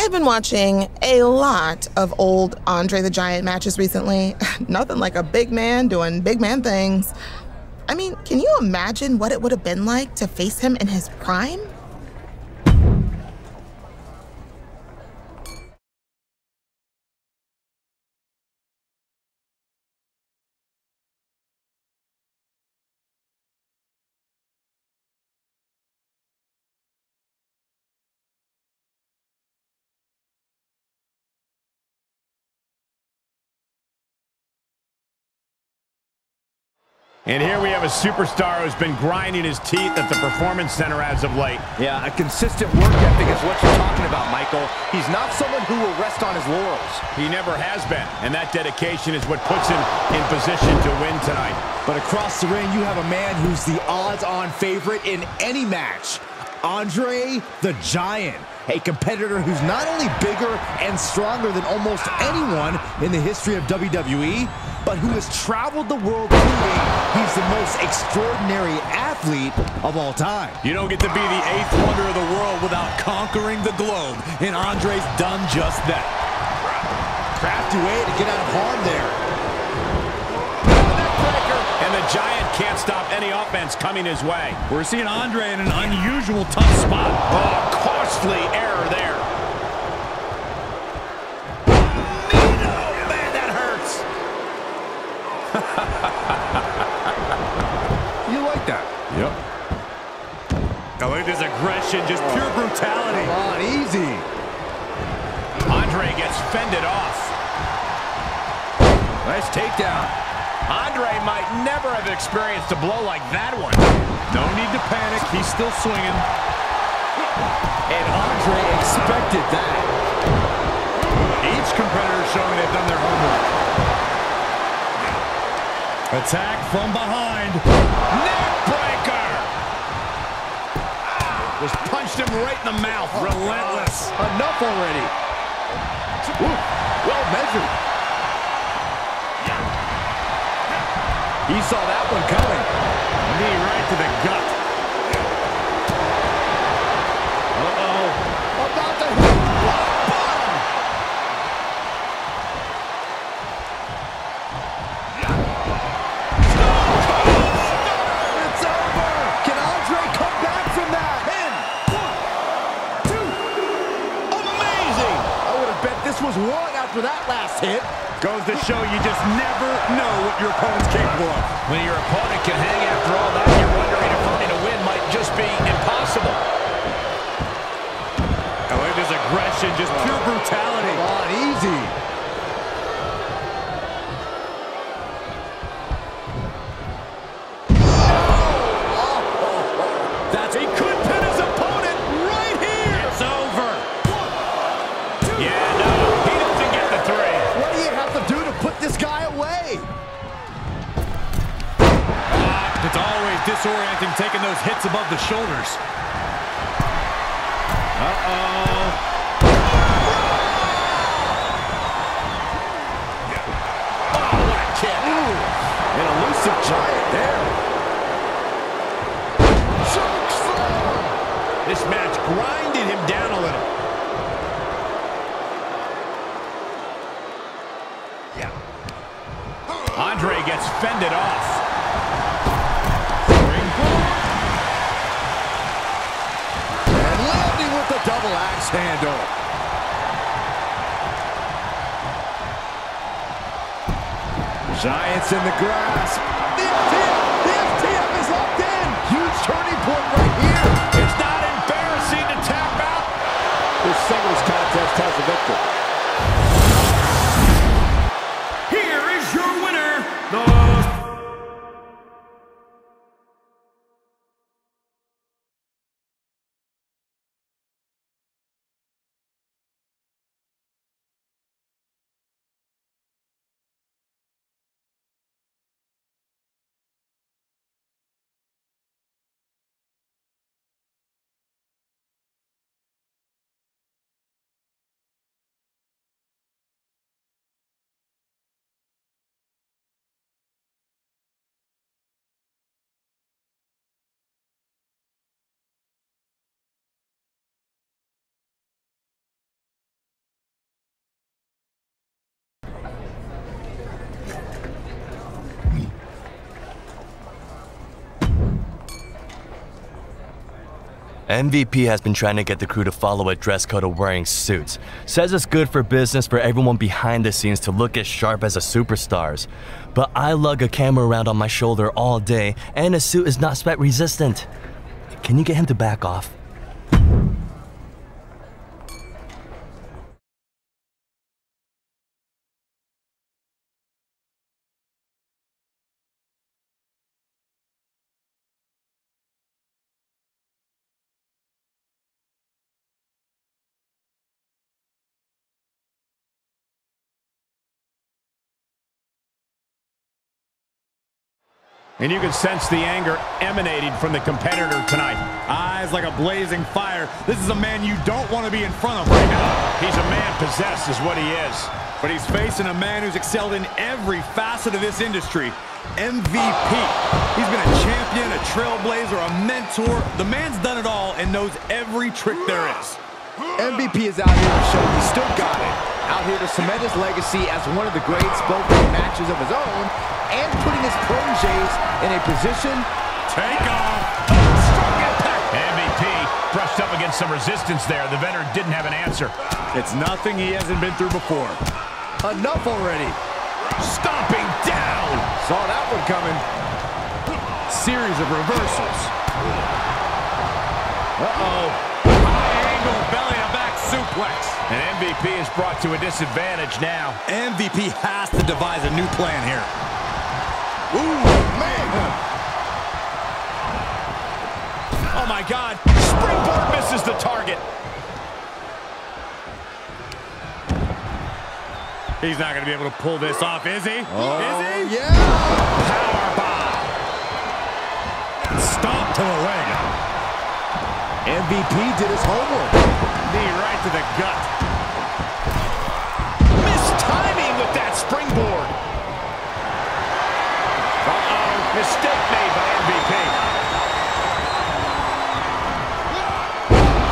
I've been watching a lot of old Andre the Giant matches recently. Nothing like a big man doing big man things. I mean, can you imagine what it would have been like to face him in his prime? And here we have a superstar who's been grinding his teeth at the Performance Center as of late. Yeah, a consistent work ethic is what you're talking about, Michael. He's not someone who will rest on his laurels. He never has been, and that dedication is what puts him in position to win tonight. But across the ring, you have a man who's the odds-on favorite in any match. Andre the Giant, a competitor who's not only bigger and stronger than almost anyone in the history of WWE, but who has traveled the world proving he's the most extraordinary athlete of all time. You don't get to be the 8th wonder of the world without conquering the globe, and Andre's done just that. Crafty way to get out of harm there. And the Giant can't stop any offense coming his way. We're seeing Andre in an unusual tough spot. Oh, costly error there. Man, that hurts. You like that? Yep. Oh, look at this aggression, just pure brutality. Come on, easy. Andre gets fended off. Nice takedown. Andre might never have experienced a blow like that one. No need to panic. He's still swinging. And Andre expected that. Each competitor showing they've done their homework. Attack from behind. Neck breaker! Just punched him right in the mouth. Relentless. Enough already. Ooh, well measured. He saw that one coming. Knee right to the gut. Uh-oh. About to hit rock bottom. It's over. Can Andre come back from that? 1, 2. Amazing! I would have bet this was one after that last hit. Goes to show you just never know what your opponent's capable of. When your opponent can hang after all that, you're wondering if earning a win might just be impossible. Oh, look at this aggression, just pure brutality. Come on, easy. He could pin his opponent right here. It's over. 1, 2. Yeah, no, he doesn't get the 3. What do you have to do to put this guy away? It's always disorienting taking those hits above the shoulders. Uh-oh. Oh, what a kick. An elusive Giant there. This match grinded him down a little. Andre gets fended off. And landing with the double axe handle. Giants in the grasp. The FTF is locked in. Huge turning point right here. It's not embarrassing to tap out. This singles contest has a victor. MVP has been trying to get the crew to follow a dress code of wearing suits. Says it's good for business for everyone behind the scenes to look as sharp as the superstars. But I lug a camera around on my shoulder all day, and a suit is not sweat resistant. Can you get him to back off? And you can sense the anger emanating from the competitor tonight. Eyes like a blazing fire. This is a man you don't want to be in front of right now. He's a man possessed is what he is. But he's facing a man who's excelled in every facet of this industry. MVP. He's been a champion, a trailblazer, a mentor. The man's done it all and knows every trick there is. MVP is out here to show he's still got it. Out here to cement his legacy as one of the greats, both in matches of his own and putting his protégés in a position. Take off. Strong impact. MVP brushed up against some resistance there. The veteran didn't have an answer. It's nothing he hasn't been through before. Enough already. Stomping down. Saw that one coming. Series of reversals. Uh-oh. High angle belly-to-back suplex. And MVP is brought to a disadvantage now. MVP has to devise a new plan here. Ooh, man. Oh, my God. Springboard misses the target. He's not going to be able to pull this off, is he? Oh, is he? Yeah. Powerbomb. Stomp to the leg. MVP did his homework. Knee right to the gut. Mistiming with that springboard. Uh-oh. Mistake made by MVP.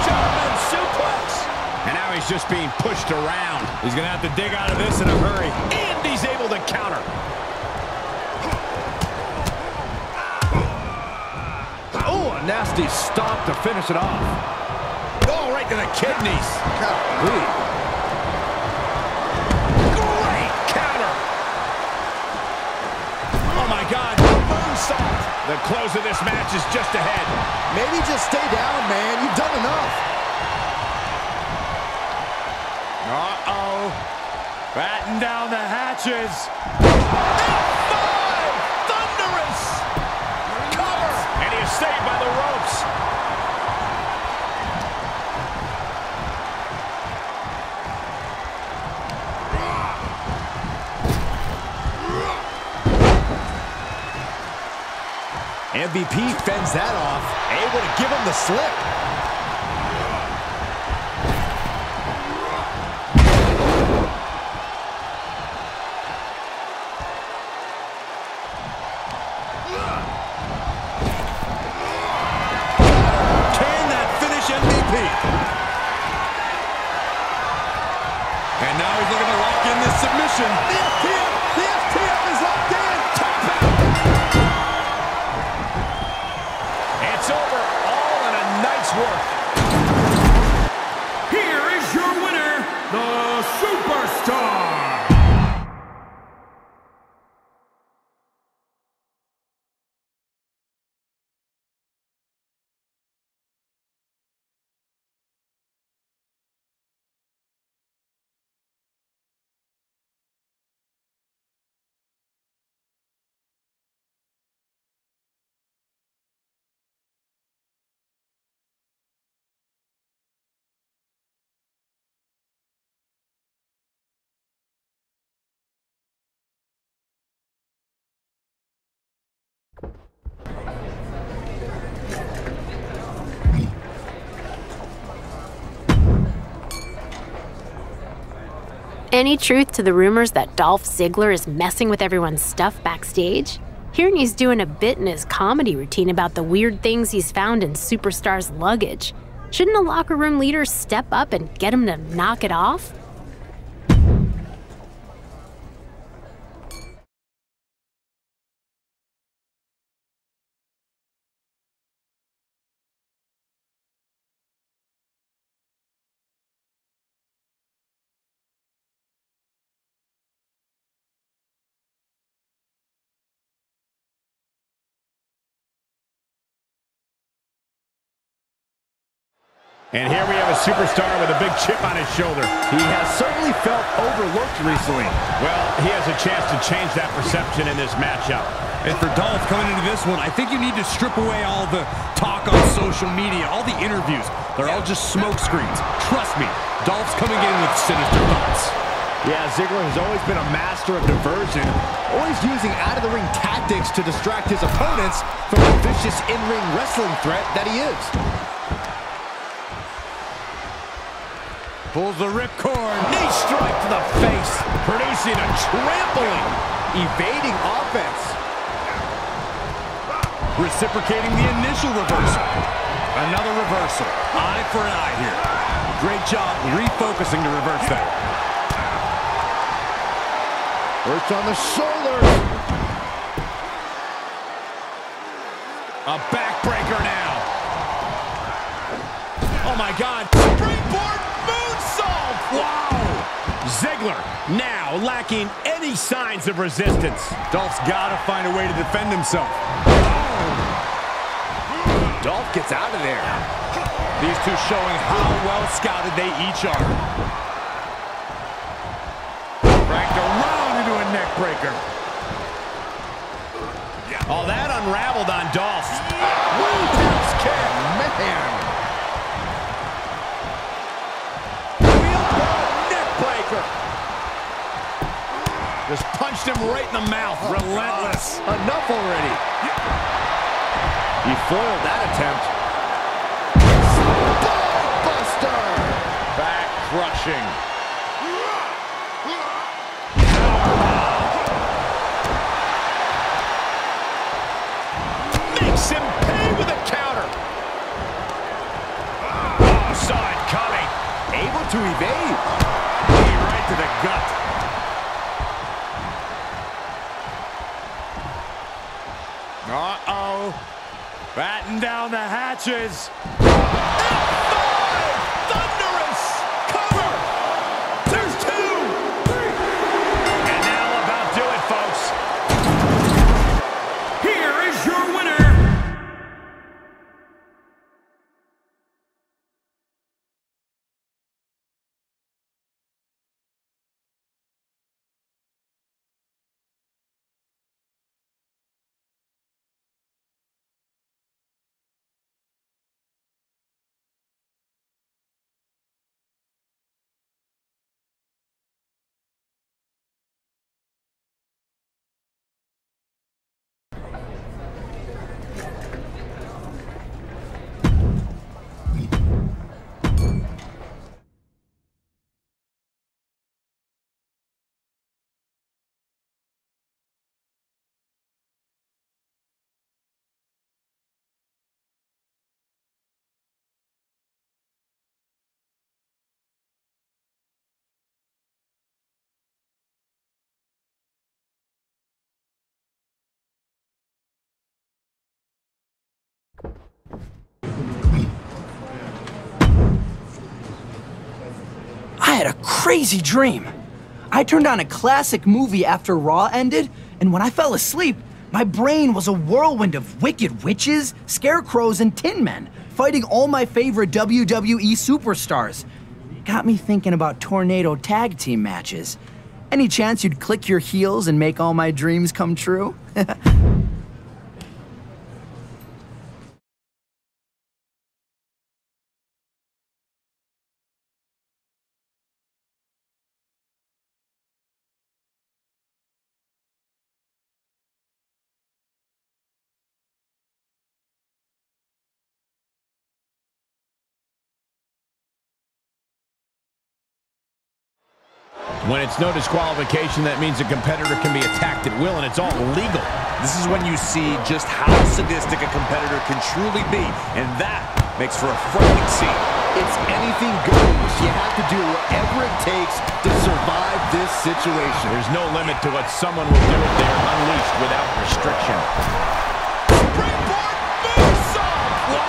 German suplex. And now he's just being pushed around. He's going to have to dig out of this in a hurry. And he's able to counter. Oh, a nasty stomp to finish it off. Oh, right to the kidneys. Golly. Great counter. Oh, my God. Moonsault. The close of this match is just ahead. Maybe just stay down, man. You've done enough. Uh-oh. Batten down the hatches. Thunderous. Cover. And he is saved by the ropes. MVP fends that off, able to give him the slip. Can that finish MVP? And now he's looking to lock in this submission. The FTF is locked in. Tap out. It's over. All in a night's work. Here is your winner, the Superstar. Any truth to the rumors that Dolph Ziggler is messing with everyone's stuff backstage? Hearing he's doing a bit in his comedy routine about the weird things he's found in superstars' luggage. Shouldn't a locker room leader step up and get him to knock it off? And here we have a superstar with a big chip on his shoulder. He has certainly felt overlooked recently. Well, he has a chance to change that perception in this matchup. And for Dolph coming into this one, I think you need to strip away all the talk on social media, all the interviews. They're all just smoke screens. Trust me, Dolph's coming in with sinister thoughts. Yeah, Ziggler has always been a master of diversion, always using out-of-the-ring tactics to distract his opponents from the vicious in-ring wrestling threat that he is. Pulls the ripcord. Knee strike to the face, producing a trampling, evading offense. Reciprocating the initial reversal. Another reversal. Eye for an eye here. Great job refocusing to reverse that. Works on the shoulders. A backbreaker now. Oh my God. Springboard moonsault. Wow. Ziggler now lacking any signs of resistance. Dolph's got to find a way to defend himself. Dolph gets out of there. These two showing how well scouted they each are. Cracked around into a neck breaker. Oh, that unraveled on Dolph. Roundhouse kick, man. Neck breaker. Just punched him right in the mouth. Relentless. Enough already. He foiled that attempt. Buster. Back crushing. Makes him pay with a counter. Oh, saw it coming. Able to evade. Knee right to the gut. Uh-oh. Batten down the hatches. Thunderous cover. There's 2. And that'll about do it, folks. Here is your winner, I had a crazy dream. I turned on a classic movie after Raw ended, and when I fell asleep, my brain was a whirlwind of wicked witches, scarecrows, and tin men, fighting all my favorite WWE superstars. Got me thinking about tornado tag team matches. Any chance you'd click your heels and make all my dreams come true? When it's no disqualification, that means a competitor can be attacked at will, and it's all legal. This is when you see just how sadistic a competitor can truly be, and that makes for a frightening scene. It's anything goes. You have to do whatever it takes to survive this situation. There's no limit to what someone will do if they're unleashed without restriction. Springboard moonsault!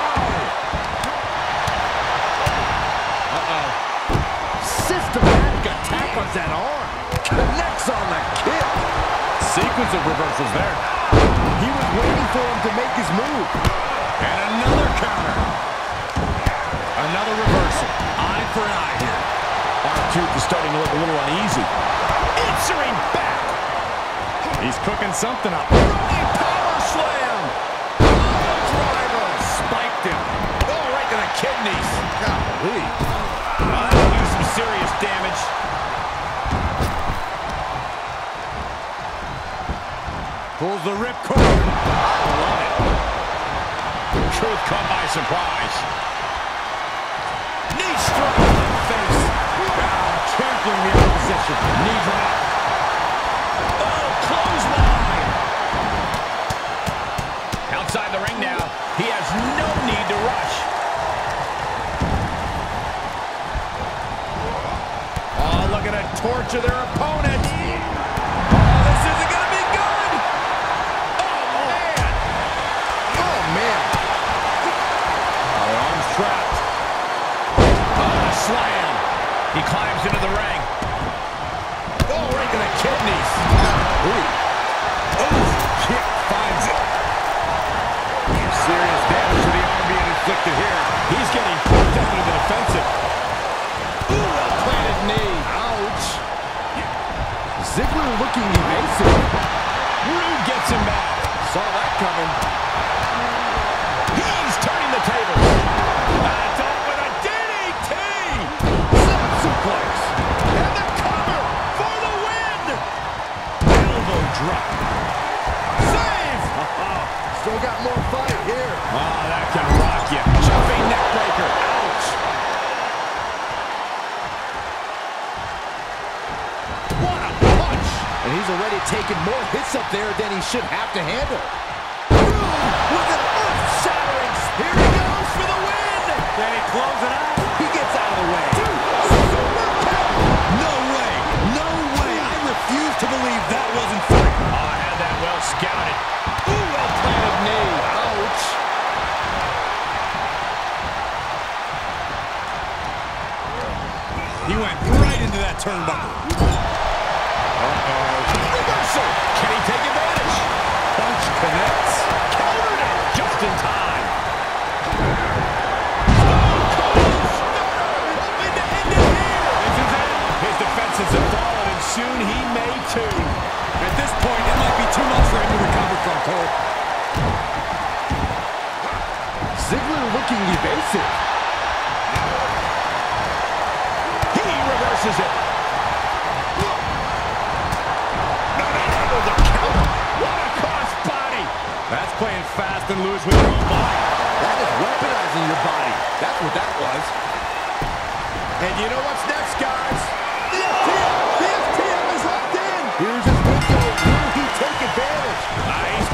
Uh-oh. Systematic attack on that arm. Connects on the kick. Sequence of reversals there. He was waiting for him to make his move. And another counter. Another reversal. attitude is starting to look a little uneasy. Answering back. He's cooking something up. Running power slam. Driver. Spiked him. Oh, right to the kidneys. Golly. That'll do some serious damage. Pulls the ripcord. I love it. Truth caught by surprise. Knee strike to the face. Trampling the opposition. Knee drop. Oh, clothesline. Outside the ring now. He has no need to rush. Oh, look at it torture their opponent. Oh, this isn't going to be good. Oh, man. Oh, man. Oh, arms trapped. Oh, the slam. He climbs into the ring. Oh, right to the kidneys. Ooh. Oh, kick finds it. Serious damage to the arm being inflicted here. He's getting put down to the defensive. Ooh, a planted knee. Ouch. Ziggler looking evasive. Rude gets him back. Saw that coming. He's turning the tables. That's off with a DDT. Slap suplex. And the cover for the win. Elbow drop. Save. Still got more fight here. Oh, that can rock you. Jumping neck breaker. Ouch. What a punch. And he's already taken more hits up there than he should have to handle. With an earth-shattering. Here he goes for the win. Can he close it out? He gets out of the way. No way. No way. I refuse to believe that wasn't free. Oh, I had that well scouted. Ooh, well planted knee. Ouch. He went right into that turnbuckle. Reversal. Can he take advantage? Punch connects. Countered it just in time. Hoping to end it here. This is it. His defenses have fallen, and soon he may too. At this point, it might be too much for him to recover from, Cole. Ziggler looking evasive. He reverses it. No, the counter. What a cross body. That's playing fast and loose with your own body. That is weaponizing your body. That's what that was. And you know what's next, guys? The FTM is locked in. Here's his window. Will he take advantage? Nice.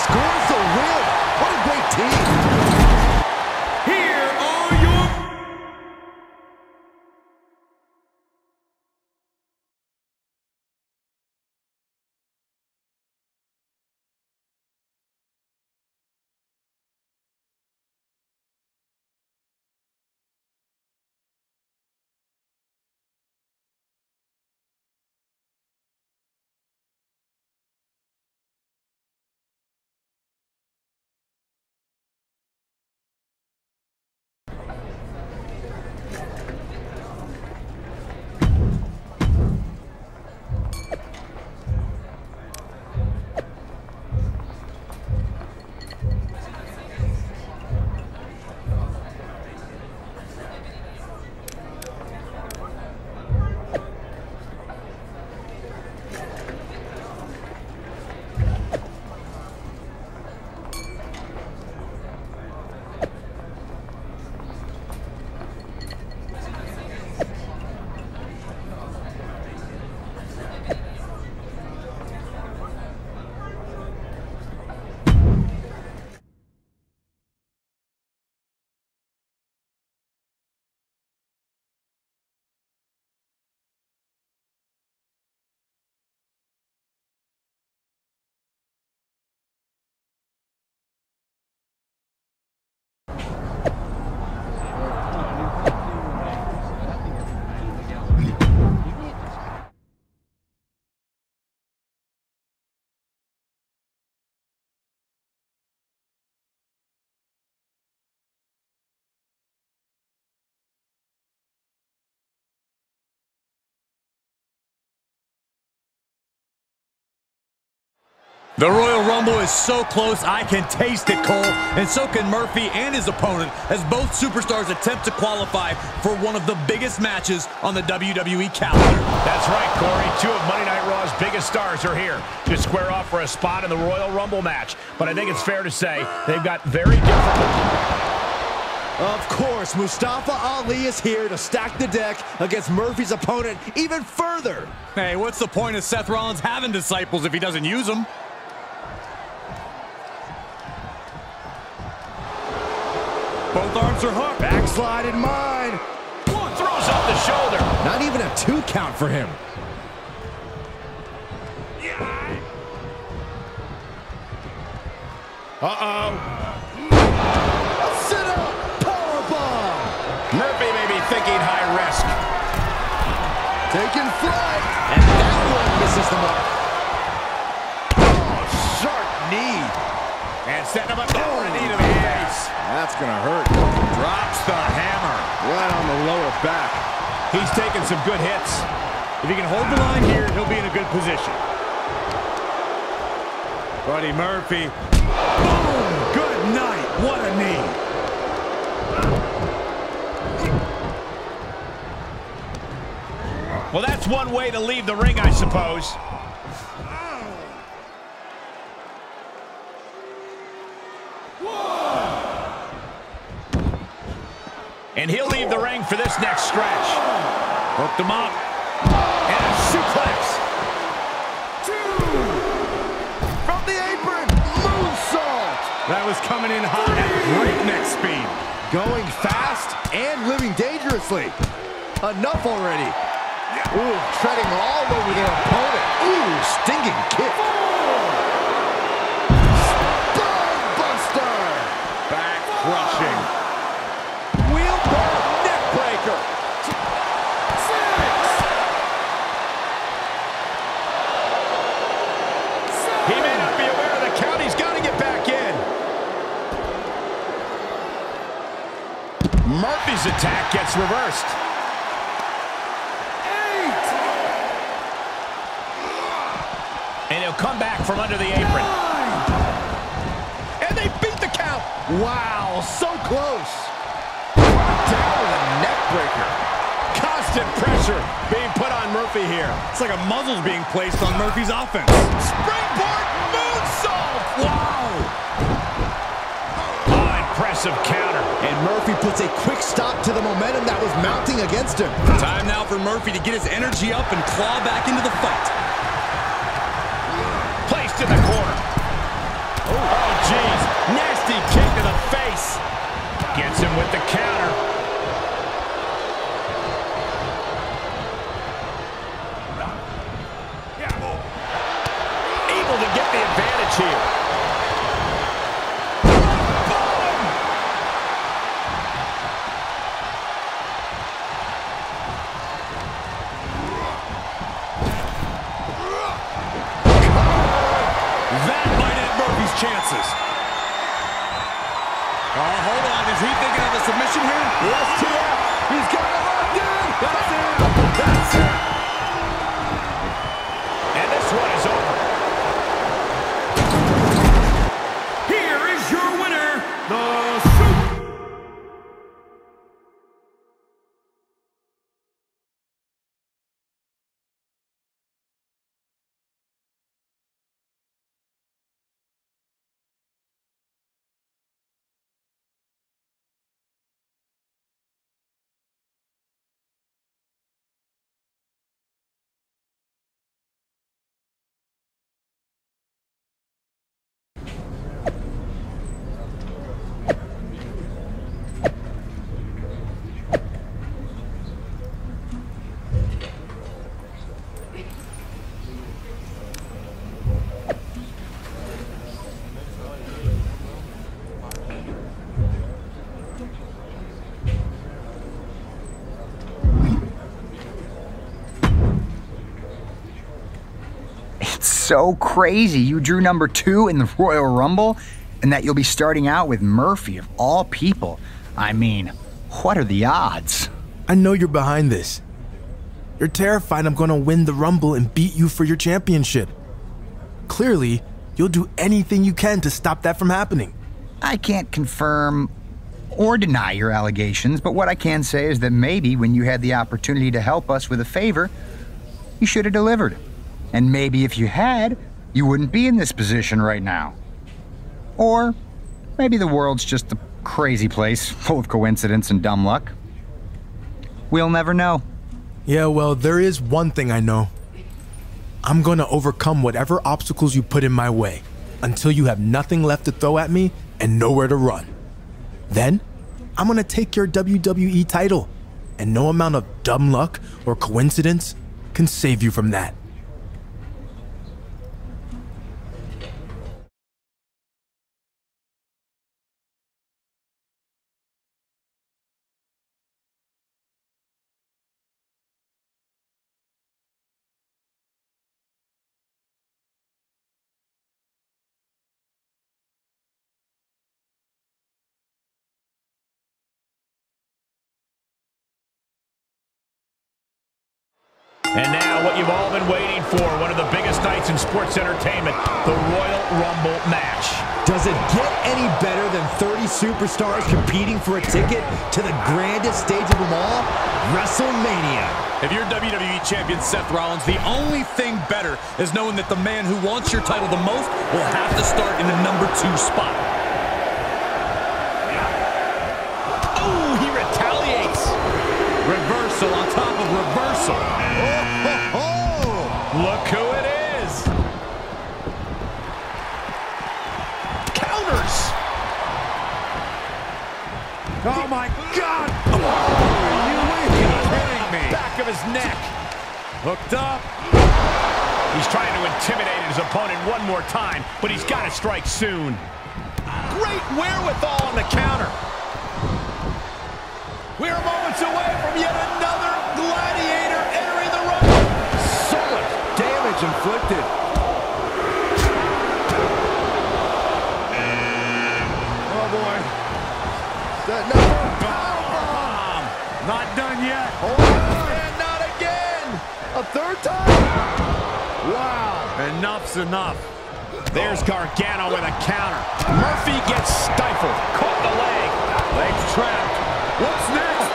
Scores the win. What a great team. The Royal Rumble is so close, I can taste it, Cole. And so can Murphy and his opponent, as both superstars attempt to qualify for one of the biggest matches on the WWE calendar. That's right, Corey. Two of Monday Night Raw's biggest stars are here to square off for a spot in the Royal Rumble match. But I think it's fair to say they've got very different... Of course, Mustafa Ali is here to stack the deck against Murphy's opponent even further. Hey, what's the point of Seth Rollins having disciples if he doesn't use them? Both arms are hooked. Backslide in mind. Throws up the shoulder. Not even a 2 count for him. Sit-up powerbomb. Murphy may be thinking high risk. Taking flight. And that one misses the mark. Oh, sharp knee. And setting him up for a knee to the face. That's gonna hurt. Drops the hammer. Right on the lower back. He's taking some good hits. If he can hold the line here, he'll be in a good position. Buddy Murphy. Boom! Good night. What a knee. Well, that's one way to leave the ring, I suppose. And he'll leave the ring for this next stretch. Hooked him up. And a suplex. From the apron. Moonsault. That was coming in hot at breakneck speed. Going fast and living dangerously. Enough already. Ooh, treading all over their opponent. Ooh, stinging kick. Buster. Back crushing. Wheelbarrow neck breaker. 6. He may not be aware of the count. He's got to get back in. Murphy's attack gets reversed. 8. And he'll come back from under the apron. 9. And they beat the count. Wow, so close. Down with a neck breaker. Constant pressure being put on Murphy here. It's like a muzzle's being placed on Murphy's offense. Springboard moonsault! Wow! Oh, impressive counter. And Murphy puts a quick stop to the momentum that was mounting against him. Time now for Murphy to get his energy up and claw back into the fight. Placed in the corner. Oh, geez. Nasty kick to the face. Gets him with the counter. Able to get the advantage here. That might end Murphy's chances. Oh, hold on. Is he thinking of a submission here? Yes, TF. He's got it locked in. That's it. That's it. And this one is over. Here is your winner, the Super... So crazy you drew number 2 in the Royal Rumble and that you'll be starting out with Murphy of all people. I mean, what are the odds? I know you're behind this. You're terrified I'm gonna win the Rumble and beat you for your championship. Clearly, You'll do anything you can to stop that from happening. I can't confirm or deny your allegations, but what I can say is that maybe when you had the opportunity to help us with a favor, you should have delivered. And maybe if you had, you wouldn't be in this position right now. Or maybe the world's just a crazy place, full of coincidence and dumb luck. We'll never know. Yeah, well, there is one thing I know. I'm gonna overcome whatever obstacles you put in my way until you have nothing left to throw at me and nowhere to run. Then, I'm gonna take your WWE title, and no amount of dumb luck or coincidence can save you from that. And now what you've all been waiting for, one of the biggest nights in sports entertainment, the Royal Rumble match. Does it get any better than 30 superstars competing for a ticket to the grandest stage of them all? WrestleMania. If you're WWE Champion Seth Rollins, the only thing better is knowing that the man who wants your title the most will have to start in the number 2 spot. Oh, he retaliates. Reversal on top of reversal. Look who it is. Counters. Oh my God! Are you kidding me? Back of his neck. Hooked up. He's trying to intimidate his opponent one more time, but he's got to strike soon. Great wherewithal on the counter. We're moments away from yet another gladiator entering the ring. So much damage inflicted. Oh boy. Powerbomb. Not done yet. Hold on. And not again. A third time. Wow. Enough's enough. There's Gargano with a counter. Murphy gets stifled. Caught the leg. Legs trapped. What's next?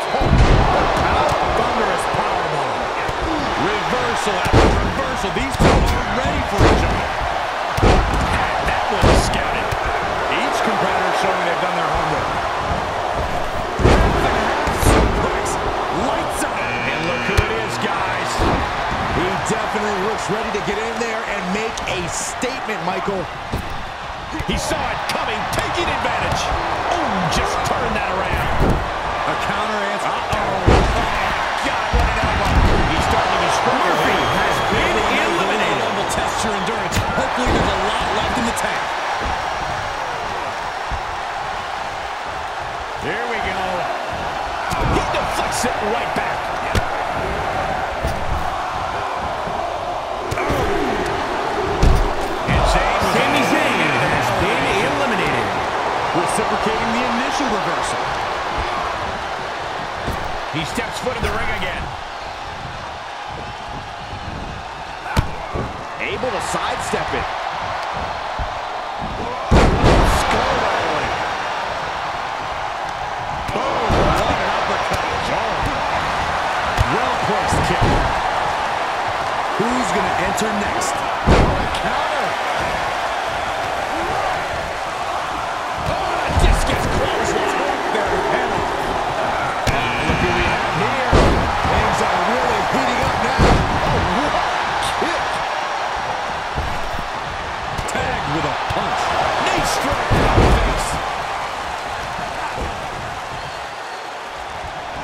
Thunderous powerbomb. Reversal after reversal. These two are ready for each other. And that was scouted. Each competitor showing they've done their homework. Suplex. Lights up. And look who it is, guys. He definitely looks ready to get in there and make a statement, Michael. He saw it coming, taking advantage. Oh, just turned that around. A counter answer. Uh-oh. God, what an elbow. He's starting to struggle. Murphy has been eliminated. Rumble test your endurance. Hopefully there's a lot left in the tank. Here we go. He deflects it right back. And Sami Zayn has been eliminated. Reciprocating the initial reversal. He steps foot in the ring again. Able to sidestep it. Skull rattling. Boom, what an uppercut. Well-placed kick. Who's going to enter next? Counter. Oh, the disc gets closed. Let's hope they're heavy. Look who we have here. Things are really heating up now. Oh, what a kick. Tagged with a punch. Knee strike to the face.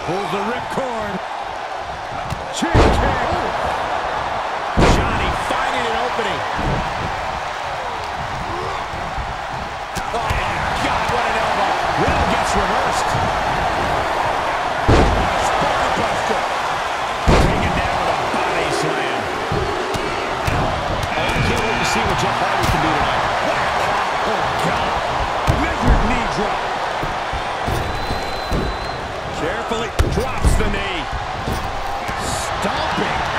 Pulls the ripcord. Chin kick. Johnny finding an opening. Oh, God, what an elbow. Well, gets reversed. Spine buster. Taken down with a body slam. I can't wait to see what Jeff Hardy can do tonight. Whack. Oh, God. Measured knee drop. Carefully drops the knee. Stomping.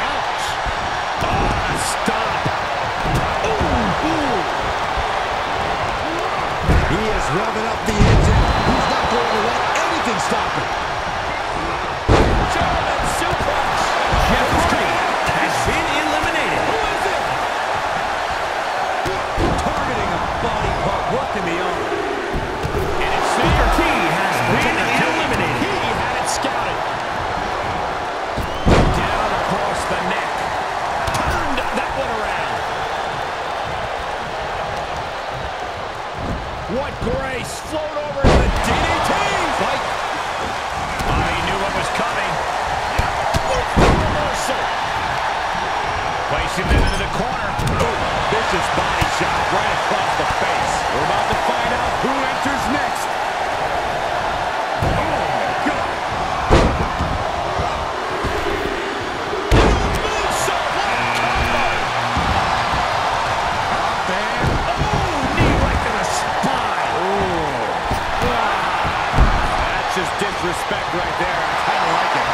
disrespect right there. I kind of like it.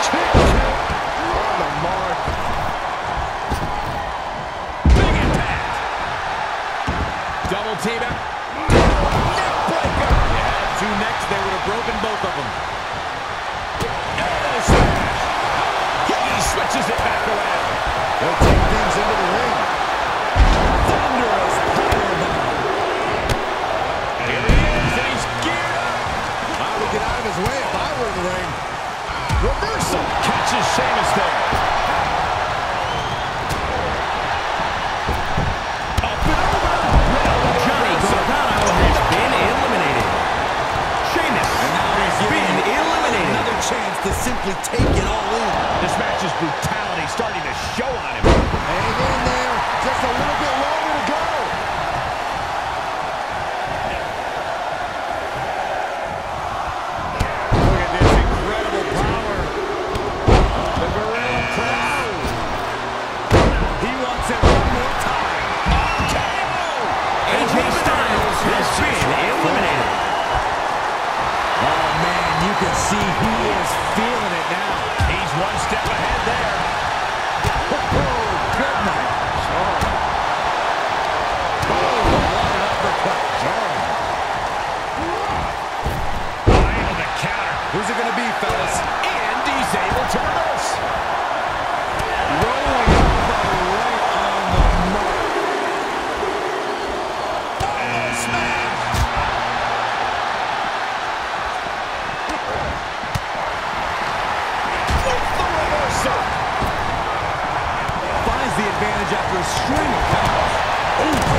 Kick on the mark. Big impact. Double team out. Neck breaker. You had two necks, they would have broken both of them. He switches it back around. They'll take things into the ring. Thunderous powerbomb. Here he is, and he's geared up. I would get out of his way if I were in the ring. Reversal. Catches Sheamus there. Up and over. Johnny Gargano has been eliminated. Sheamus has been eliminated. Another chance to simply take it all in. This match's brutality starting to show on him. Hang in there. Just a little bit longer to go. Look at this incredible power. The Gorilla Press. He wants it one more time. KO! AJ Styles has been eliminated. Oh, man, you can see he is feeling it now. He's one step ahead there. Oh, good night. Eye on the counter. Who's it going to be, fellas? And he's able to reverse. Rolling elbow right on the mark. Oh, smash! With the reversal. Finds the advantage after a string of counters.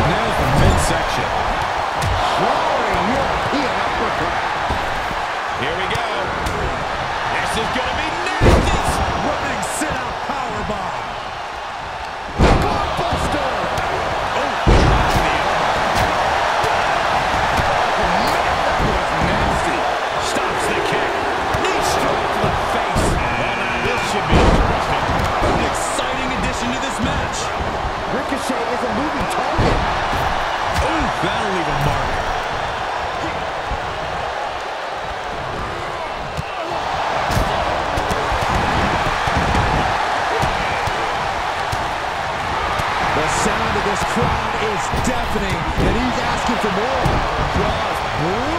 Nails the midsection. Soaring European uppercut. Here we go. This is going to be nasty. Running sit-out powerbomb. Gutbuster. Oh, dropping the elbow. Man, that was nasty. Stops the kick. Knee strike to the face. Well, now this should be interesting. An exciting addition to this match. Ricochet is a moving target. Ooh, that'll leave a mark. The sound of this crowd is deafening, and he's asking for more. Just brutal.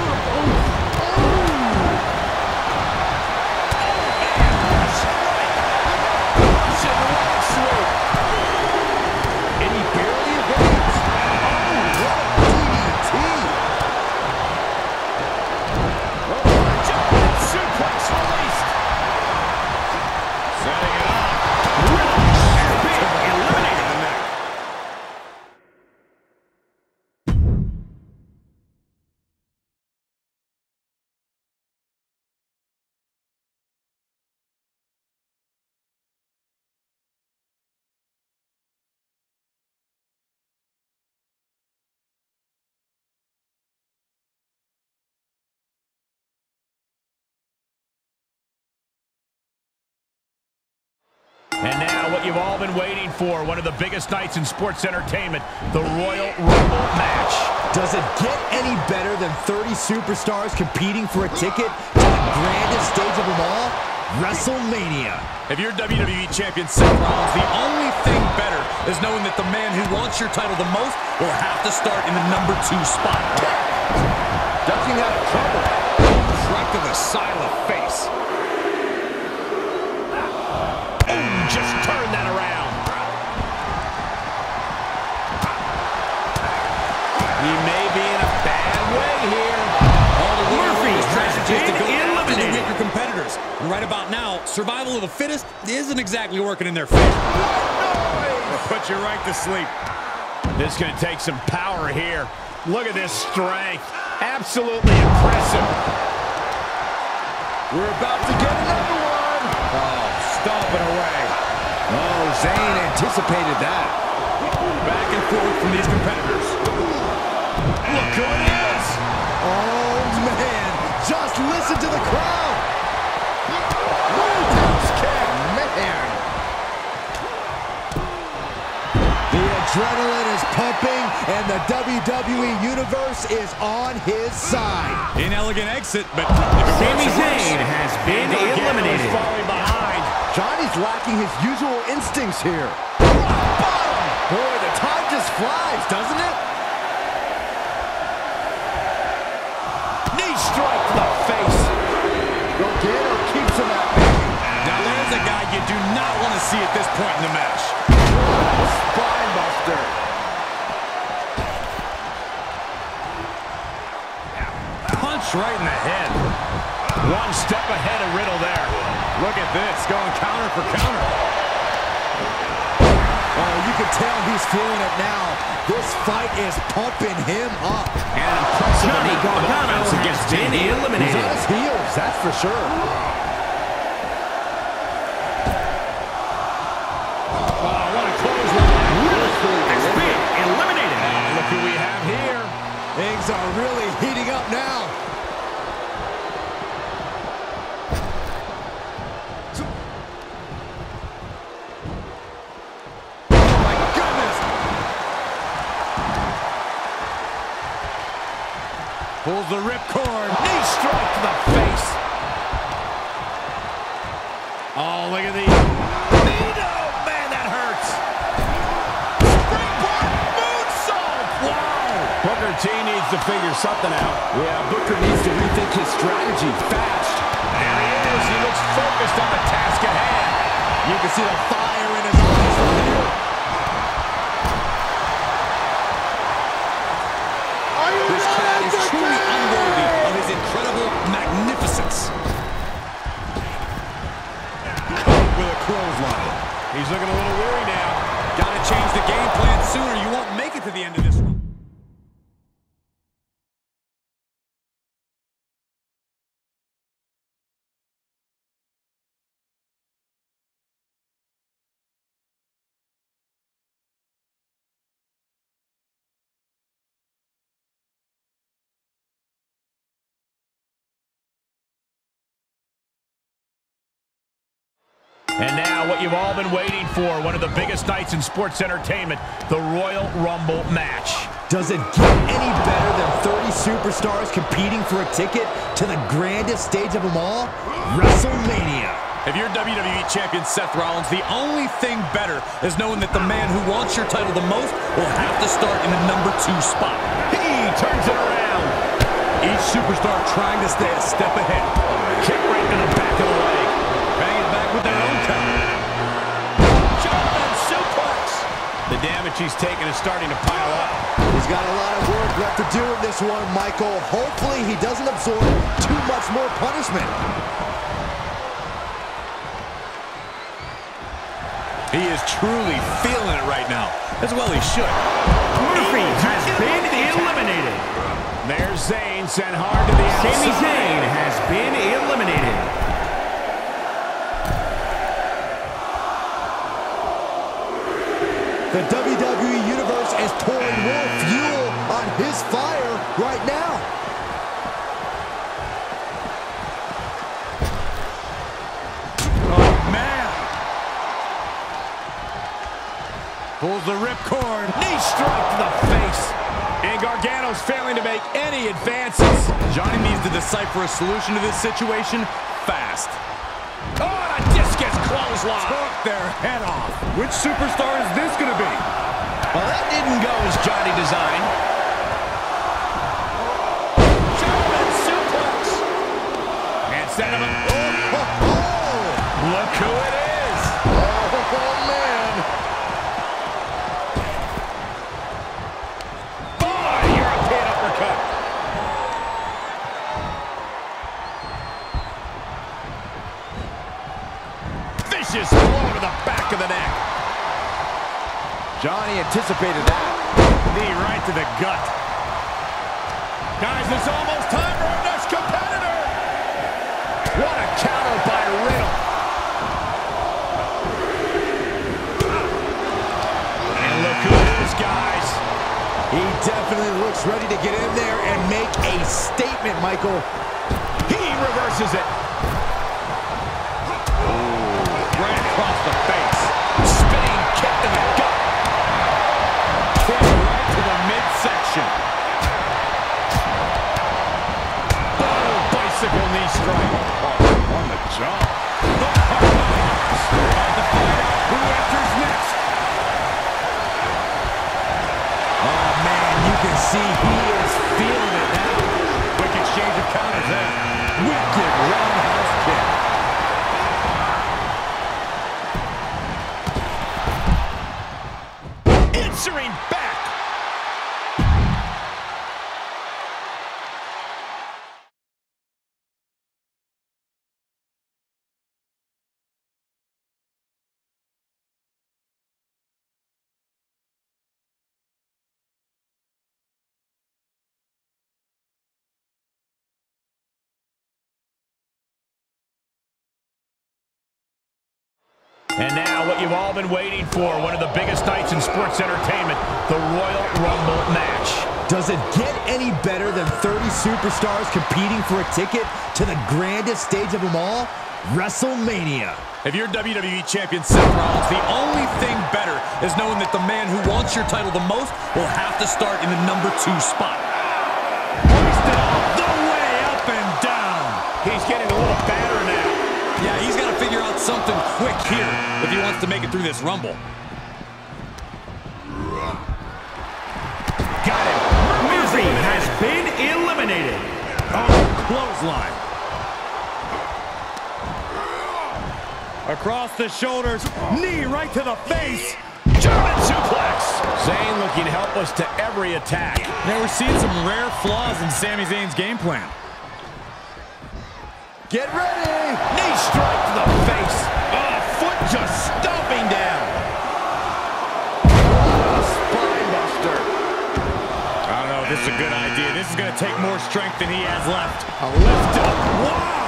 And he barely evades. DDT. Giant suplex released. Setting it up. Eliminated the neck. And now what you've all been waiting for, one of the biggest nights in sports entertainment, the Royal Rumble match. Does it get any better than 30 superstars competing for a ticket to the grandest stage of them all? WrestleMania. If you're WWE Champion Seth Rollins, the only thing better is knowing that the man who wants your title the most will have to start in the #2 spot. Doesn't have trouble. Right to the side of the face. Just turn that around. He may be in a bad way here. All the Murphy strategy is to go been after the eliminated. weaker competitors. And right about now, survival of the fittest isn't exactly working in their favor. Put you right to sleep. This is going to take some power here. Look at this strength. Absolutely impressive. We're about to get another one. Oh, stomping away. Oh, Zayn anticipated that. Back and forth from these competitors. Look who it is. Oh, man. Just listen to the crowd. Roadhouse kick. Man. The adrenaline is pumping, and the WWE WWE Universe is on his side. Inelegant exit, but Sami Zayn has been eliminated. Falling behind. Johnny's lacking his usual instincts here. Bottom. Boy, the time just flies, doesn't it? Knee strike to the face. Gargano keeps him at bay. now there's a guy you do not want to see at this point in the match. Spine buster. Punch right in the head. One step ahead of Riddle there. Look at this, going counter for counter. Oh, you can tell he's feeling it now. This fight is pumping him up. And impressive Johnny Gargano has been eliminated. He's on his heels, that's for sure. Has been eliminated. Look who we have here. Things are really heating up now. Oh my goodness! Pulls the ripcord. Knee strike to the face. Oh, look at the... Oh, man, that hurts. Springboard moonsault. Wow. Booker T needs to figure something out. Yeah, Booker needs to rethink his strategy fast. There he is. He looks focused on the task at hand. You can see the fire in his eyes from here. This cat is truly unworthy of his incredible magnificence. Caught with a clothesline. He's looking a little weary now. Got to change the game plan sooner. You won't make it to the end of this one. And now what you've all been waiting for, one of the biggest nights in sports entertainment, the Royal Rumble match. Does it get any better than 30 superstars competing for a ticket to the grandest stage of them all? WrestleMania. If you're WWE Champion Seth Rollins, the only thing better is knowing that the man who wants your title the most will have to start in the number 2 spot. He turns it around. Each superstar trying to stay a step ahead. Kick right to the back of the leg. Bang it back with their own counter. German suplex. The damage he's taken is starting to pile up. He's got a lot of work left to do in this one, Michael. Hopefully he doesn't absorb too much more punishment. He is truly feeling it right now, as well he should. Murphy has been eliminated. There's Zayn sent hard to the outside. Sami Zayn has been eliminated. The WWE Universe is pouring more fuel on his fire right now. Oh, man. Pulls the ripcord. Knee strike to the face. And Gargano's failing to make any advances. Johnny needs to decipher a solution to this situation fast. Oh, and a discus clothesline. Took their head off. Which superstar is this going to be? Well, that didn't go as Johnny designed. German suplex. And set him up. Look who it is. Oh, man. European uppercut. Vicious blow to the back of the neck. Johnny anticipated that. Knee right to the gut. Guys, it's almost time for our next competitor. What a counter by Riddle. And look who it is, guys. He definitely looks ready to get in there and make a statement, Michael. He reverses it. Right across the face. Spinning kick to the gut. Kick right to the midsection. knee strike. Oh, on the jaw. Trying to find out who enters next. Oh, man, you can see he is feeling it now. Quick exchange of counters there. Wicked roundhouse kick. Answering back. And now what you've all been waiting for, one of the biggest nights in sports entertainment, the Royal Rumble match. Does it get any better than 30 superstars competing for a ticket to the grandest stage of them all? WrestleMania. If you're WWE Champion Seth Rollins, the only thing better is knowing that the man who wants your title the most will have to start in the #2 spot. Hoisted all the way up and down. He's getting a little battered now. Yeah, he's got to figure out something quick here if he wants to make it through this Rumble. Got him. Murphy has been eliminated. Oh, clothesline. Across the shoulders, knee right to the face. German suplex. Zayn looking helpless to every attack. Now we're seeing some rare flaws in Sami Zayn's game plan. Get ready! Knee strike to the face. Oh, foot just stomping down. Spine buster. I don't know if this is a good idea. This is going to take more strength than he has left. A lift up. Wow.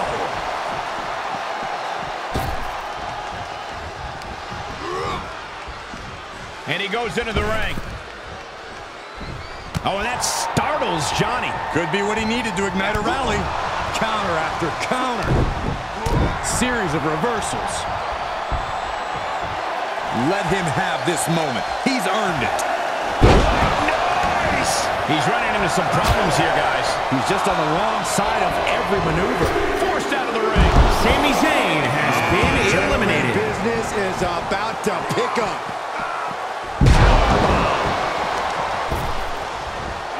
And he goes into the ring. Oh, and that startles Johnny. Could be what he needed to ignite a rally. Counter after counter. Series of reversals. Let him have this moment. He's earned it. Nice! He's running into some problems here, guys. He's just on the wrong side of every maneuver. Forced out of the ring. Sami Zayn has been eliminated. Business is about to pick up.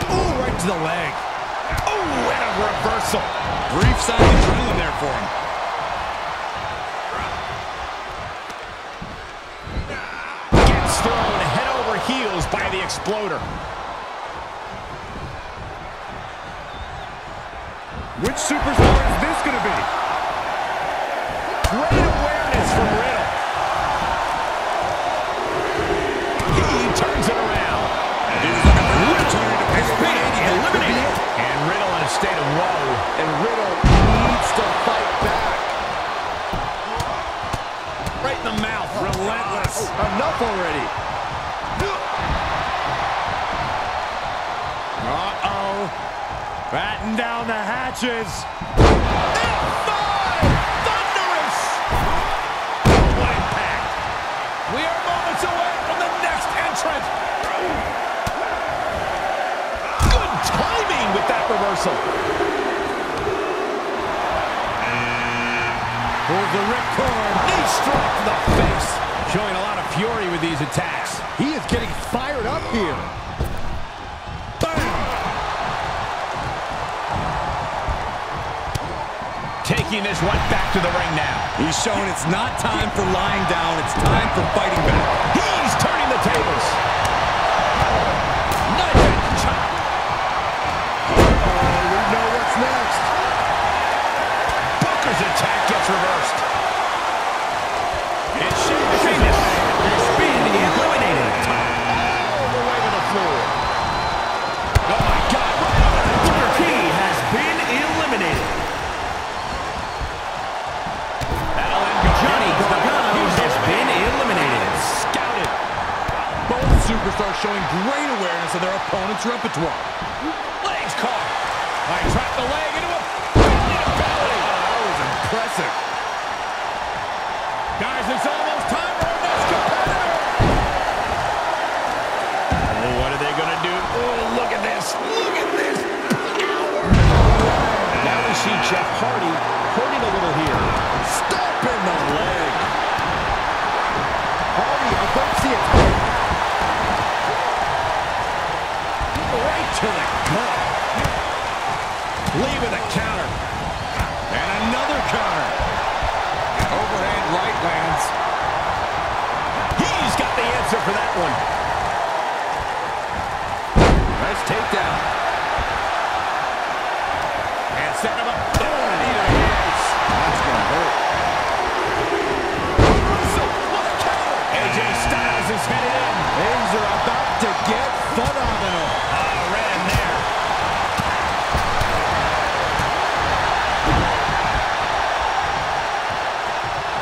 Oh, right to the leg. Oh, and a reversal. Brief sign of adrenaline there for him. Gets thrown head over heels by the exploder. Which superstar is this going to be? Great awareness from Riddle. He turns it around. He was looking for an opportunity to pick up eliminated. And Riddle in a state of woe. And Riddle needs to fight back. Right in the mouth. Relentless. Enough already. Uh-oh. Batten down the hatches. F5! Thunderous! What impact. We are moments away from the next entrant. Good timing with that reversal. Pulls the ripcord. Knee strike to the face. Showing a lot of fury with these attacks. He is getting fired up here. Taking this one back to the ring now. He's showing it's not time for lying down. It's time for fighting back. He's turning the tables. Knife and chop. We know what's next. Booker's attack gets reversed. And Sheamus has been eliminated. All the way to the floor. Oh my God. Booker T has been eliminated. Johnny Gargano has been eliminated. Scouted. Both superstars showing great awareness of their opponent's repertoire. Legs caught. I trapped the leg into a belly to belly. That was impressive. Guys, it's almost time for our next competitor. Oh, what are they going to do? Oh, look at this. Look at this power. Now we see Jeff Hardy counter. Overhand right lands. He's got the answer for that one. Nice takedown. And set him up. Oh, knee to the face. That's going to hurt. What a counter. AJ Styles is headed in. Things are about to get phenomenal. Ran there.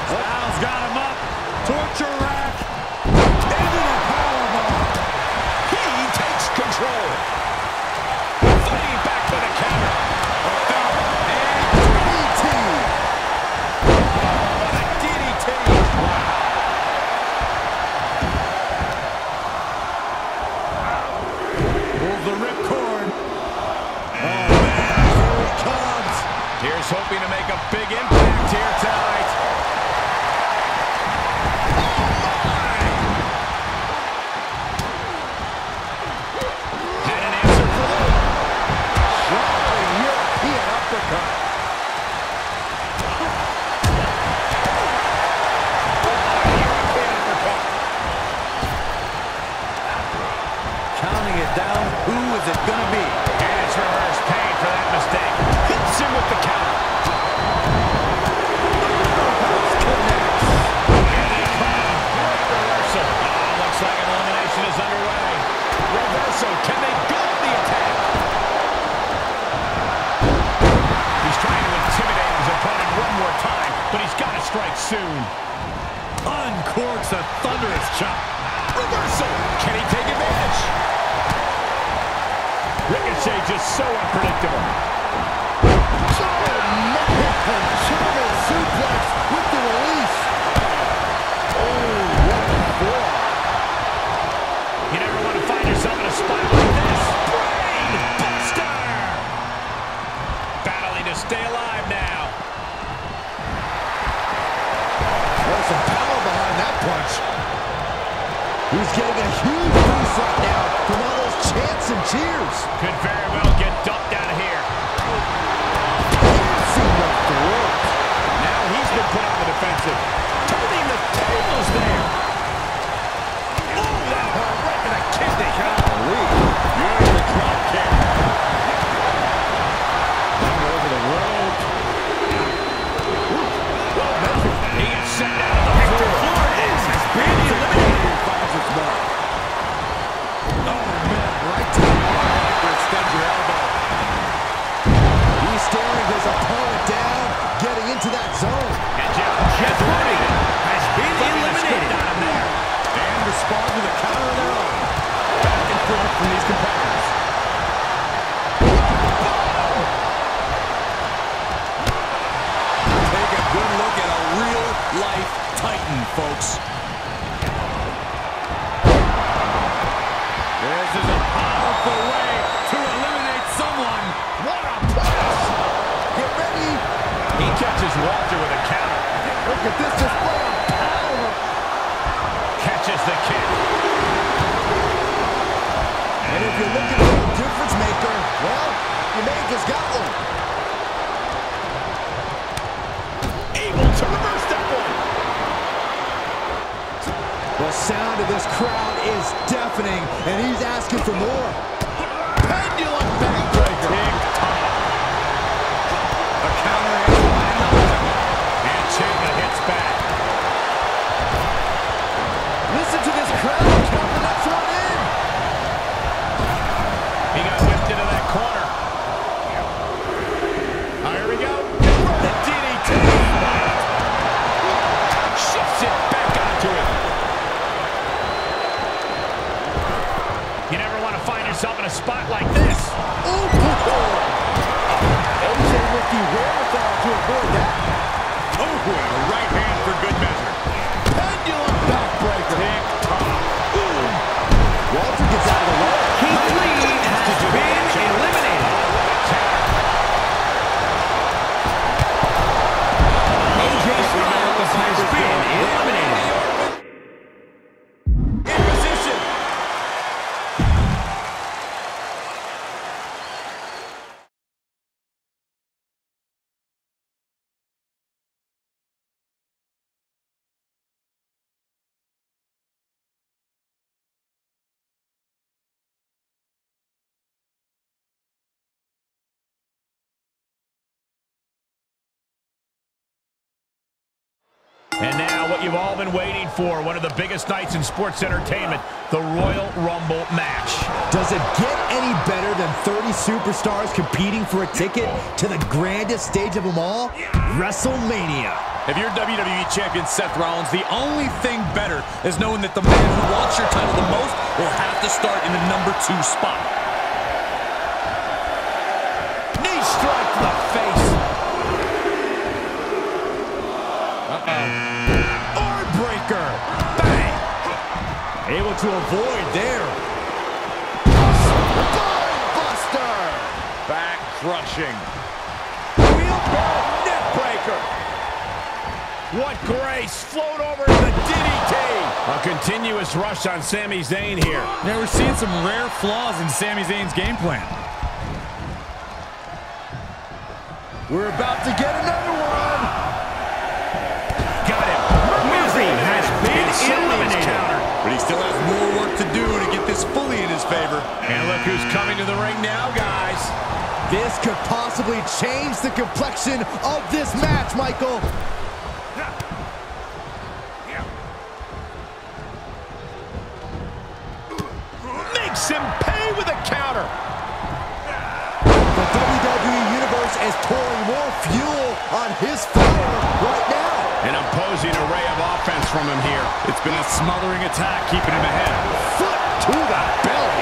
Styles got him up. Torture rack. Into the powerbomb. He takes control. Fighting back for the counter. And DDT. What a DDT. Pulls the ripcord. Oh, man, here he comes. Here's hoping to make a big impact here tonight. Had an answer for them. Strong European uppercut. European uppercut. Counting it down. Who is it going to be? And it's reverse pain for that mistake. Hits him with the counter. Connects. And he comes. Great reversal. Looks like an elimination is underway. Reversal. Can they go the attack? He's trying to intimidate his opponent one more time, but he's got to strike soon. Uncorks a thunderous chop. Reversal. Can he take advantage? Ricochet just so unpredictable. German suplex with the release. Oh, what a blow. You never want to find yourself in a spot like this. Brain buster. Battling to stay alive now. There's some power behind that punch. He's getting a huge boost right now from all those chants and cheers. Could very well get dumped out of here. Now he's been put on the defensive. Turning the tables there. Oh, that hurt right in the kidney. Here's the drop kick. Down over the rope. He gets sent down to the floor. Flores has been eliminated. Finds its mark. Oh, man, right to the arm to extend your elbow. He's staring his opponent down, getting into that zone. And Jeff Hardy has been eliminated out of there. And respond to the counter of their own. Back and forth from these competitors. Take a good look at a real-life Titan, folks. This is a powerful way to eliminate someone. What a pass! Get ready. He catches Walter with a counter. Look at this display of power. Catches the kick. And if you're looking for a difference maker, well, you may have just got one. Able to reverse that one. The sound of this crowd is deafening, and he's asking for more. Pendulum backbreaker. Tick-tock. A counter is lined up. And Ciampa hits back. Listen to this crowd count the next one in. He got whipped into that corner. Here we go. The DDT. Shifts it back onto it. You never want to find yourself in a spot like this. Ooh, AJ with the wherewithal to avoid that. Oh, and a right hand for good measure. Pendulum backbreaker. Tick-tock. Walter gets out of the way. Keith Lee has been eliminated. AJ Styles has been eliminated. And now what you've all been waiting for, one of the biggest nights in sports entertainment, the Royal Rumble match. Does it get any better than 30 superstars competing for a ticket to the grandest stage of them all? WrestleMania. If you're WWE Champion Seth Rollins, the only thing better is knowing that the man who wants your title the most will have to start in the number 2 spot. Knee strike to the face. Armbreaker. Bang. Able to avoid there. Buster. Back crushing. Wheelbarrow neckbreaker. What grace. Float over to the DDT. A continuous rush on Sami Zayn here. Yeah, we're seeing some rare flaws in Sami Zayn's game plan. We're about to get another one. Got him. Murphy has been eliminated. But he still has more work to do to get this fully in his favor. And look who's coming to the ring now, guys. This could possibly change the complexion of this match, Michael. Makes him pay with a counter. The WWE Universe is pouring more fuel on his fire right now. An imposing array of offense from him here. It's been a smothering attack, keeping him ahead. Foot to the belly.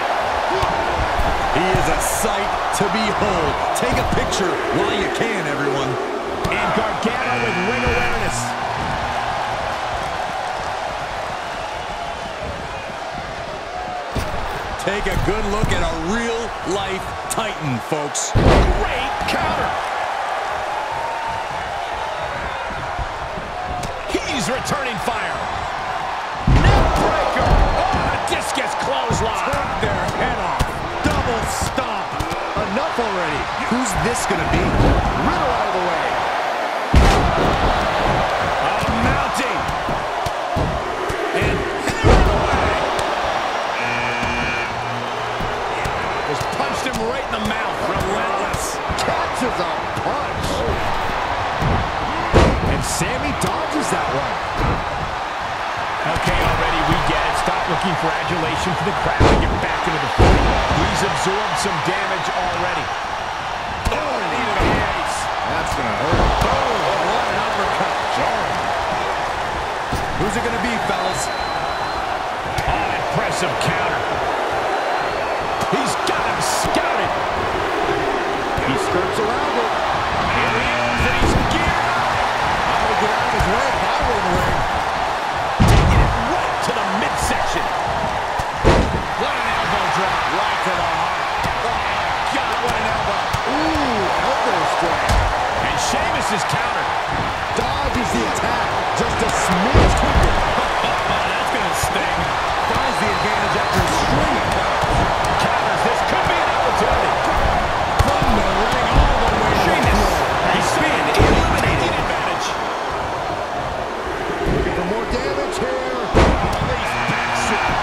He is a sight to behold. Take a picture while you can, everyone. And Gargano with ring awareness. Take a good look at a real-life Titan, folks. Great counter. He's returning fire. Neckbreaker. Oh, a discus clothesline. Took their head off. Double stomp. Enough already. Who's this going to be? Riddle out of the way. Mounting. And hammered away. Just punched him right in the mouth. Relentless. Catches a punch. And Sami dodges that one. Okay, already we get it. Stop looking for adulation for the crowd and get back into the fight. He's absorbed some damage already. Oh, needed a face. That's going to hurt. Oh, what an uppercut. Jarring. Who's it going to be, fellas? Oh, impressive counter. He's got him scouted. He skirts around it. Here he is, and he's geared up. I'm going to get out of his way if I were in the ring. Taking it right to the midsection. What an elbow drop right to the heart. Oh, God, what an elbow. Ooh, elbow strike. And Sheamus is countered. Dodges the attack. Just a smidge quicker. That's going to sting. Finds the advantage after a string of Counters. This could be an opportunity. from the ring all the way to the Sheamus floor. has been eliminated. Advantage. Looking for more damage here. Release back shot.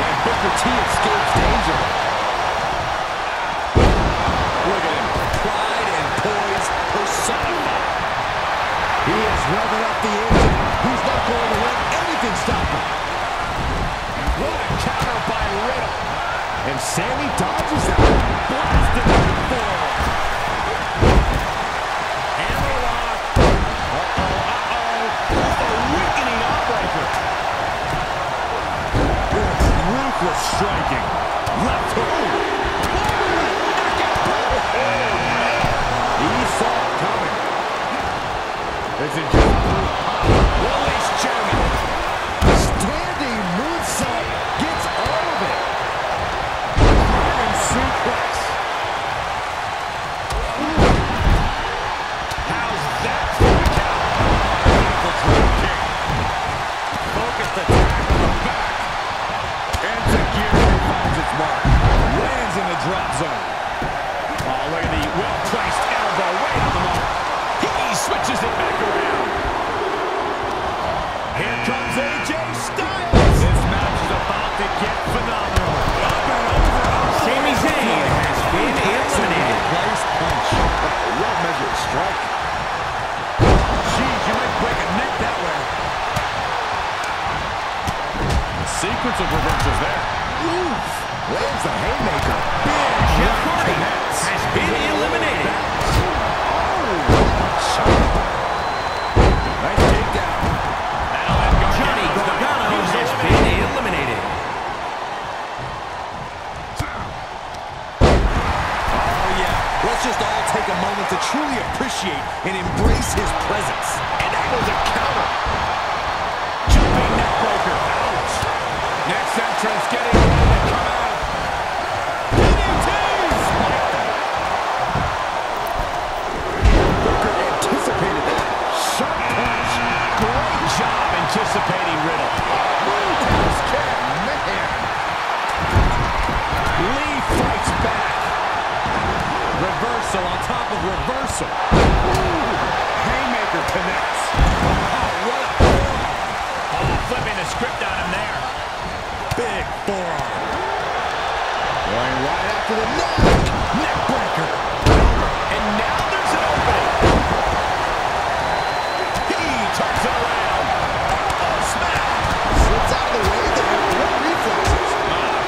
And Booker T escapes danger. Look at him. Pride and poise personified. He is revving up the engine. He's not going to let anything stop him. What a counter by Riddle. And Sami dodges that. Blasted to the floor. Hammerlock. A weakening outbreaker. Ruthless striking. Left hook. He saw it coming. This is just Release German. Standing moonsault gets all of it. Iron suplex. How's that for a count? Beautiful drop kick. Focused attack on the back. And Security finds its mark. Lands in the drop zone. Oh, look at the well-placed elbow right on the mark. He switches it back around. sequence of reversals there. Oof! Lands the haymaker. Jeff Hardy has been eliminated. Nice takedown. Johnny Gargano has been eliminated. Oh, yeah. Let's just all take a moment to truly appreciate and embrace his presence. And that was a counter. Jumping neckbreaker. Ouch. Next entrance getting ready to come out. DDTs. Booker anticipated that. Sharp punch. Great job anticipating Riddle. Roundhouse kick. Man. Lee fights back. Reversal on top of reversal. Haymaker connects. Oh, what a forearm. Oh, flipping the script on him there. Big forearm. Going right after the neck. Neckbreaker. And now there's an opening. He turns it around. Oh, smack. Slips out of the way there. What reflexes?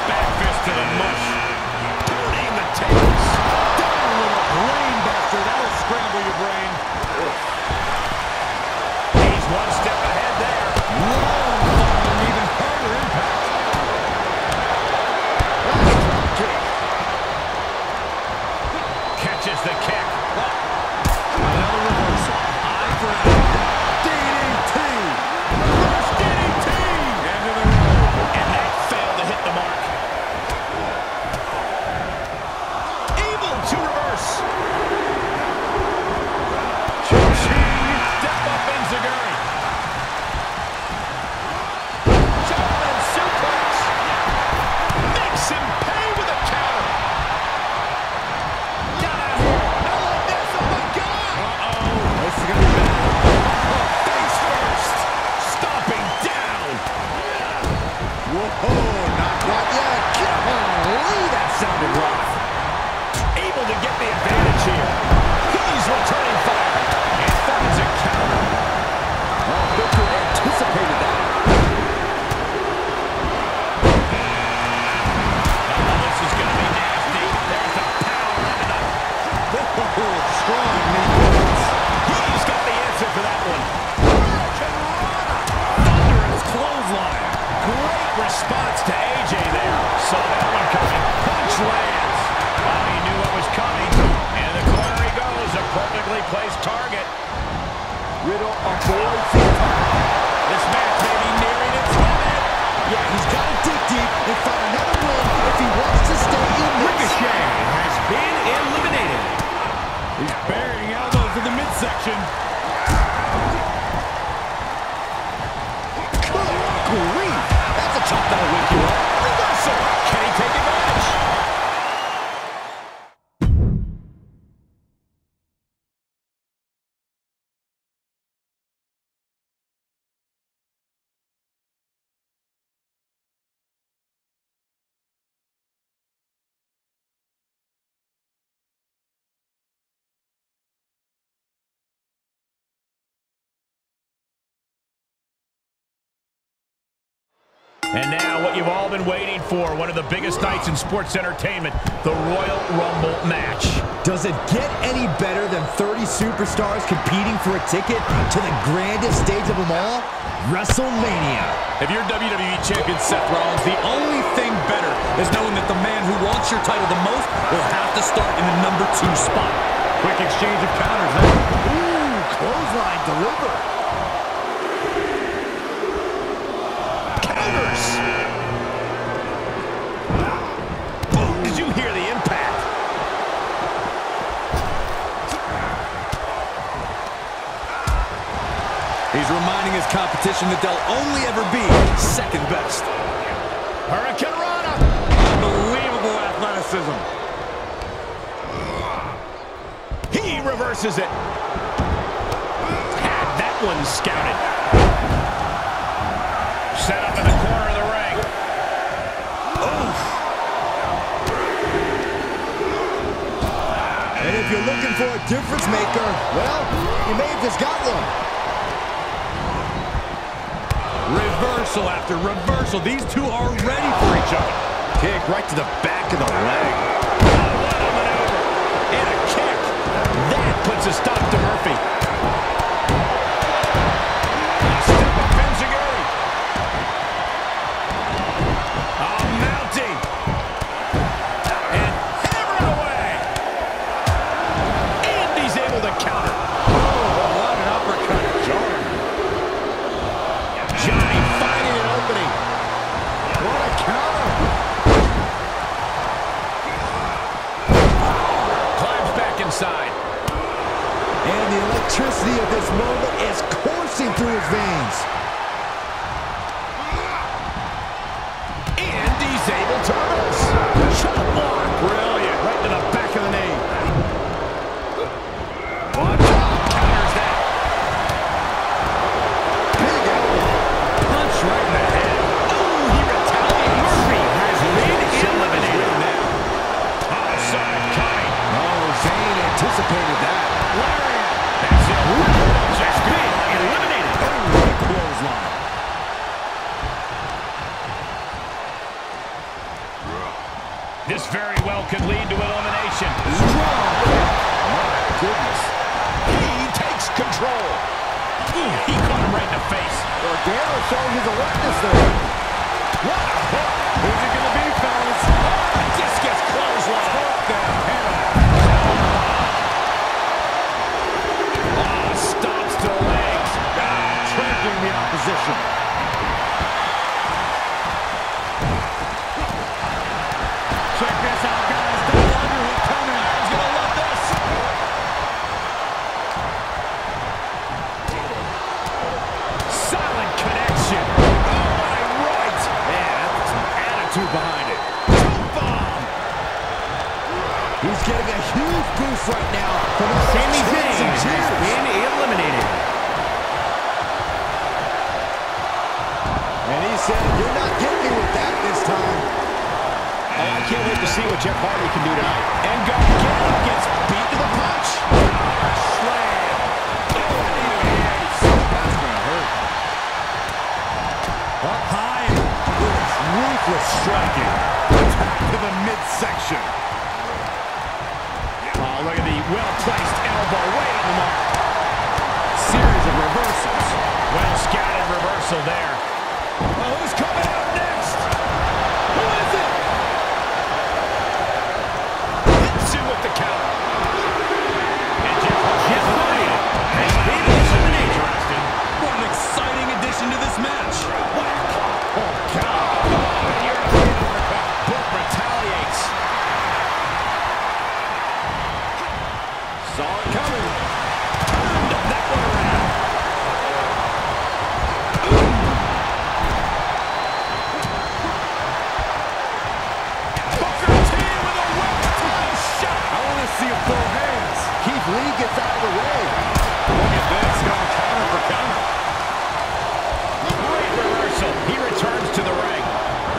Back fist to the mush. Turning the tables. Down with a brain buster. That'll scramble your brain. He's one step ahead there. Long following even harder impact. Catches the kick. Another reversal. Eye for an eye. DDT. Reverse DDT. End of the road. And that failed to hit the mark. Able to reverse. Cha-ching. Step up enziguri. German suplex. Makes him pay with a counter. Get out here. Not like this. Oh, my God. Uh-oh. This is going to be bad. Oh, face first. Stomping down. Whoa, not quite yet. Golly, that sounded rough. Able to get the advantage here. He's returning fire. And finds a counter. Oh, Booker anticipated that. Oh, this is going to be nasty. There's the power into the... Strong knee kicks. He's got the answer for that one. Thunderous clothesline. Great response to AJ there. Saw that one coming. Punch lands. Oh, he knew what was coming. And the corner he goes. A perfectly placed target. Riddle avoids the attack. This match may be nearing its limit. Yeah, he's got to dig deep and find another win if he wants to stay in this. Ricochet has been eliminated. He's burying elbows in the midsection. Good grief. That's a chop that'll wake you up. Reversal. Can he take advantage? And now what you've all been waiting for, one of the biggest nights in sports entertainment, the Royal Rumble match. Does it get any better than 30 superstars competing for a ticket to the grandest stage of them all? WrestleMania. If you're WWE Champion Seth Rollins, the only thing better is knowing that the man who wants your title the most will have to start in the number 2 spot. Quick exchange of counters there. Ooh, clothesline delivered. Counters. Boom, did you hear the impact? He's reminding his competition that they'll only ever be second best. Hurricane Rana. Unbelievable athleticism. He reverses it. Had that one scouted. Set up in the corner of the ring. Oof. And if you're looking for a difference maker, well, you may have just got one. Reverse. Reversal after reversal. These two are ready for each other. Kick right to the back of the leg. Oh, what a maneuver. And a kick. That puts a stop to Murphy. A step up Enziguri. Oh, mounting. And hammering away. And he's able to counter. Oh, what an uppercut. Jordan. Johnny finding an opening. What a counter. Climbs back inside. And the electricity of this moment is coursing through his veins. And he's able to reverse. Chop block. Brilliant. Right to the back of the knee. One counters that. Big elbow. Punch right in the head. Oh, he retaliates. Murphy has been eliminated now. Outside coming. Oh, Zayn anticipated that. Lariat. That's it. Just been eliminated. Oh, what a clothesline. This very well could lead to elimination. Strong. My goodness. He takes control. Ooh, he caught him right in the face. Gargano showing his awareness there. What a hook. Who's it going to be, fellas? Oh, just gets clothesline. Hook the head off. Oh, stops to the legs. Trampling the opposition. Check this out, guys. Double underhook coming. He's going to love this. Solid connection. Oh, my right. Man, that's some attitude behind it. Jump bomb. He's getting a huge boost right now from all those Sami chants Zayn and has cheers. been eliminated. And he said, "You're not getting me with that this time." Oh, I can't wait to see what Jeff Hardy can do tonight. And Gargano gets beat to the punch. Slam. Oh, that's going to hurt. Up high. It's ruthless striking. Attack to the midsection. Oh, look at the well-placed elbow right on the mark. Series of reversals. Well scattered reversal there. Oh, who's coming out next? Who is it? Hits him with the counter. And Jeff Hardy has been eliminated. What an exciting addition to this match. Whack. Oh, God. Oh, European uppercut. Book retaliates. Saw it coming. Turned that one around. Booker T with a well-timed shot. I want to see him throw hands. Keith Lee gets out of the way. Look at this, going counter for counter. Great reversal. He returns to the ring.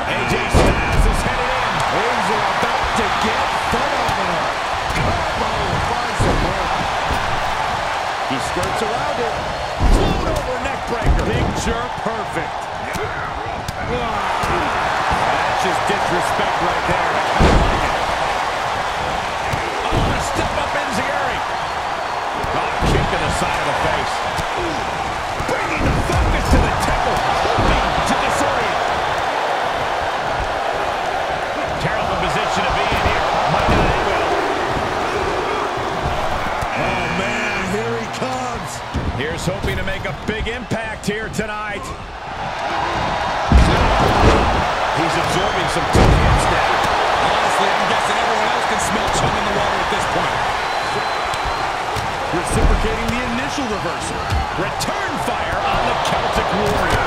AJ Styles is headed in. Things are about to get phenomenal. Elbow finds the mark. He skirts around it. Float over neck breaker. Big jerk, perfect. That's just disrespect right there. I kind of like it. Oh, a step up Enziguri. Oh, kick to the side of the face. Bringing the focus to the temple. Hoping to disorient. Terrible position to be in here. Might not end well. Oh, man, here he comes. Here's hoping to make a big impact here tonight. He's absorbing some tough hits now. Honestly, I'm guessing everyone else can smell chum in the water at this point. Reciprocating the initial reversal. Return fire on the Celtic Warrior.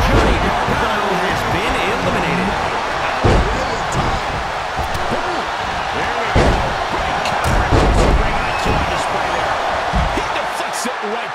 Johnny Gargano has been eliminated. There we go. Great counter. Some great IQ on display there. He deflects it right